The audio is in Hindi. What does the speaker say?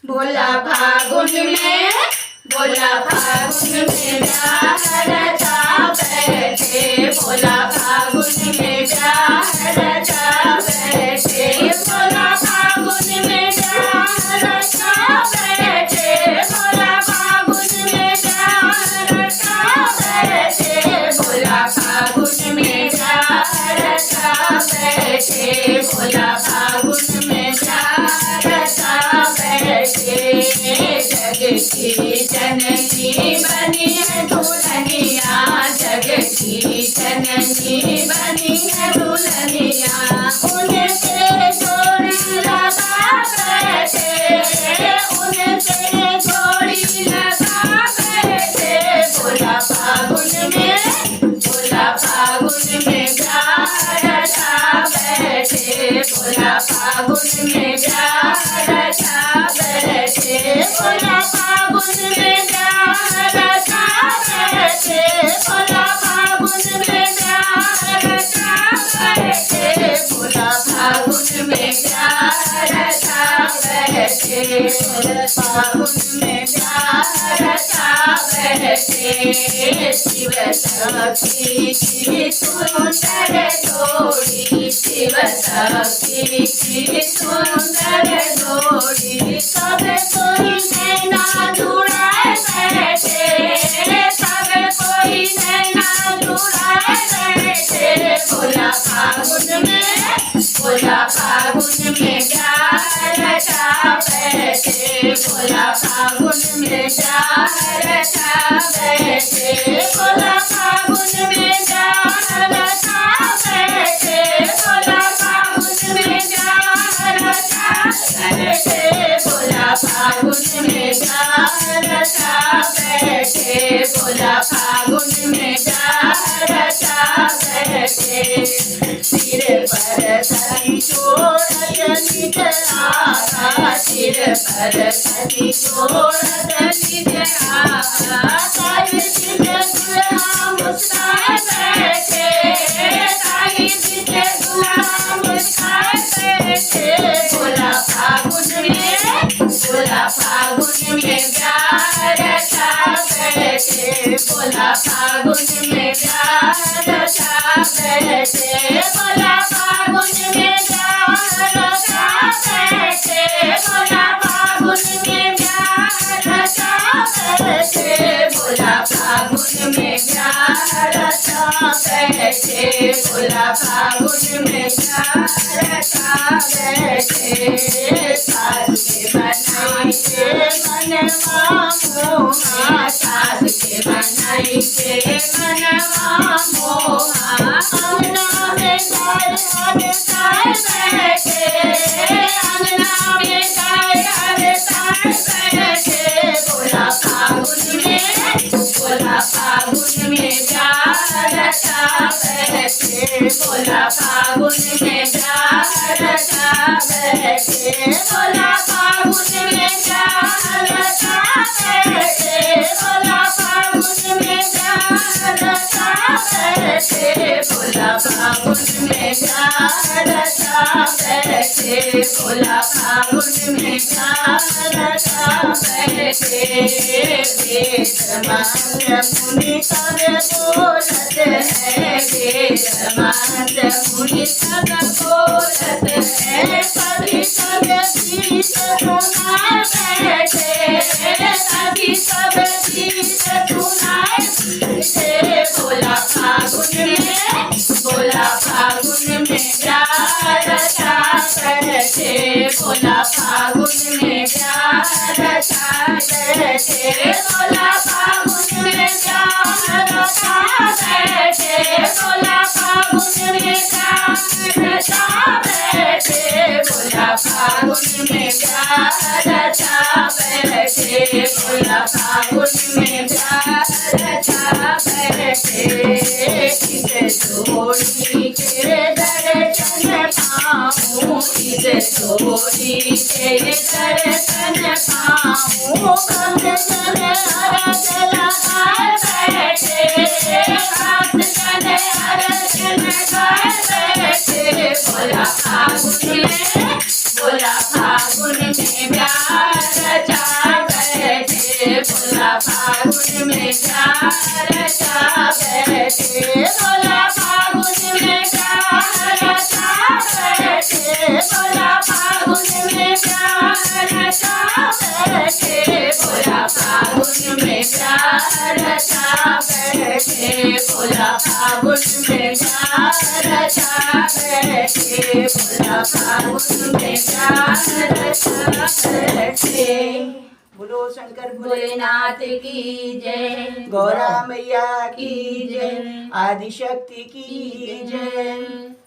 भोला फागुन में प्यार रचा बैठे, भोला फागुन में प्यार रचा बैठे, भोला फागुन में प्यार रचा बैठे, भोला फागुन में प्यार रचा बैठे, भोला फागुन में प्यार रचा बैठे, भोला फागुन में प्यार रचा बैठे। जग की जननी बनी है दुल्हनिया, जग की जननी बनी है दुल्हनिया, उनसे जोड़ी लगा बैठे, उनसे जोड़ी लगा बैठे, भोला फागुन में प्यार रचा बैठे, भोला फागुन में प्यार रचा बैठे, भोला फागुन में प्यार रचा बैठे, भोला फागुन में प्यार रचा बैठे, भोला फागुन में प्यार रचा बैठे, भोला फागुन में प्यार रचा बैठे। शिव सखी की सुंदर जोड़ी, शिव सखी की सुंदर जोड़ी, सब कोई नैना जुड़ाए बैठे, सब कोई नैना जुड़ाए बैठे, भोला फागुन में प्यार रचा बैठे, भोला फागुन में प्यार रचा बैठे, भोला फागुन में प्यार रचा बैठे, भोला फागुन में प्यार रचा बैठे, भोला फागुन में प्यार रचा बैठे, भोला फागुन में प्यार रचा बैठे। सिर पर संचोरत निज आगा, सिर पर संचोरत निज आगा, ताई बिन दुल्हा मुस्काए बैठे, ताई बिन दुल्हा मुस्काए बैठे, भोला फागुन में प्यार रचा बैठे, भोला फागुन में प्यार रचा बैठे, भोला फागुन में प्यार रचा बैठे, भोला फागुन में प्यार रचा बैठे, भोला फागुन में प्यार रचा बैठे, भोला फागुन में प्यार रचा बैठे। सास के बनाई के मनवा मोहा, सास के बनाई के मनवा मोहा, अंगना में गाय हर साय बैठे, अंगना में गाय हर साय बैठे, भोला फागुन में प्यार रचा बैठे, भोला फागुन में प्यार रचा बैठे, भोला फागुन में प्यार रचा बैठे, भोला फागुन में प्यार रचा बैठे, भोला फागुन में प्यार रचा बैठे, भोला फागुन में प्यार रचा बैठे। वेद मंत्र मुनि सब बोलत है, वेद मंत्र मुनि सब बोलत है, सभी सब गीत सुनाए बैठे, सभी सब गीत सुनाए बैठे, भोला फागुन में प्यार रचा बैठे, भोला फागुन में प्यार रचा बैठे, भोला फागुन में प्यार रचा बैठे, भोला फागुन में प्यार रचा बैठे, भोला फागुन में प्यार रचा बैठे, भोला फागुन में प्यार रचा बैठे। इस जोड़ी के दर्शन पाऊं, इस जोड़ी के दर्शन पाऊं, भक्त जन अरज लगाए बैठे, भक्त जन अरज लगाए बैठे, भोला फागुन में प्यार फागुन में प्यार रचा बैठे, बोला फागुन में प्यार रचा बैठे, बोला फागुन में प्यार रचा बैठे, बोला फागुन में प्यार रचा बैठे, बोला फागुन में प्यार रचा बैठे, बोला फागुन में प्यार रचा बैठे। बोलो शंकर भोलेनाथ की जय, गौरा मैया की जय, आदिशक्ति की जय।